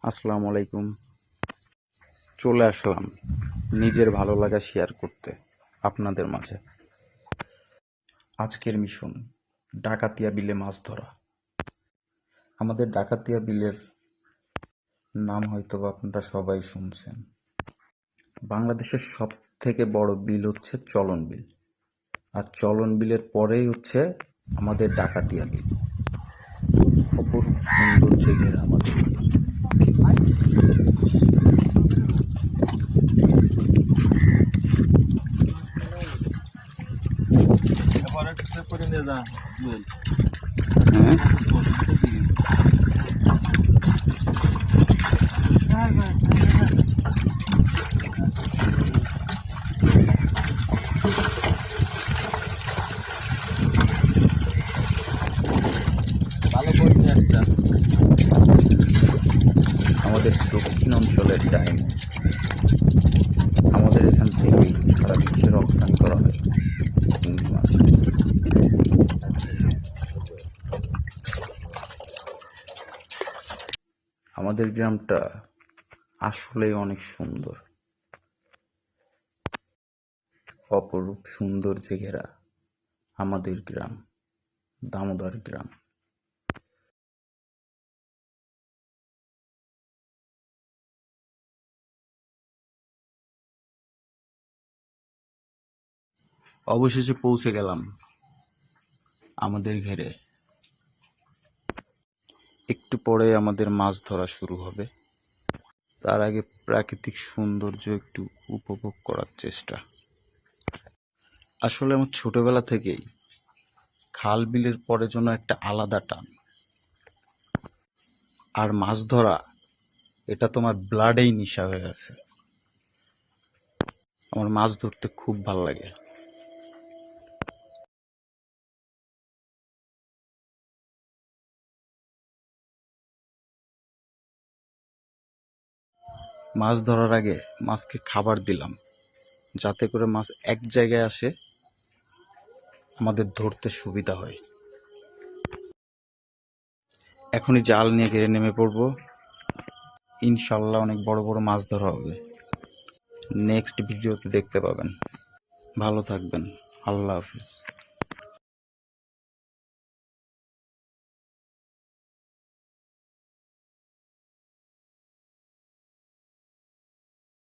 আসসালামু আলাইকুম। চলে আসলাম নিজের ভালো লাগা শেয়ার করতে আপনাদের মাঝে। আজকের মিশন ডাকাতিয়া বিলে মাছ ধরা। আমাদের ডাকাতিয়া বিলের নাম হয়তোবা আপনারা সবাই শুনছেন। বাংলাদেশের সব থেকে বড় বিল হচ্ছে চলন বিল, আর চলন বিলের পরেই হচ্ছে আমাদের ডাকাতিয়া বিল। অপরূপ সৌন্দর্যে ঘেরা আমাদের বিল। আমাদের দক্ষিণ অঞ্চলের ডায়মন্ড, আমাদের এখান থেকেই সারা বিশ্বে রপ্তানি করা হয় চিংড়ি মাছ। আমাদের গ্রামটা আসলেই অনেক সুন্দর, অপরূপ সৌন্দর্যে ঘেরা আমাদের গ্রাম, দামোদর গ্রাম। অবশেষে পৌঁছে গেলাম আমাদের ঘেরে। একটু পরে আমাদের মাছ ধরা শুরু হবে, তার আগে প্রাকৃতিক সৌন্দর্য একটু উপভোগ করার চেষ্টা। আসলে আমার ছোটবেলা থেকেই খাল বিলের পরে যেন একটা আলাদা টান, আর মাছ ধরা এটা তোমার ব্লাডেই নেশা হয়ে আছে। আমার মাছ ধরতে খুব ভালো লাগে। মাছ ধরার আগে মাছকে খাবার দিলাম, যাতে করে মাছ এক জায়গায় আসে, আমাদের ধরতে সুবিধা হয়। এখনই জাল নিয়ে ঘিরে নেমে পড়বো। ইনশাল্লাহ অনেক বড় বড় মাছ ধরা হবে। নেক্সট ভিডিওতে দেখতে পাবেন। ভালো থাকবেন। আল্লাহ হাফিজ।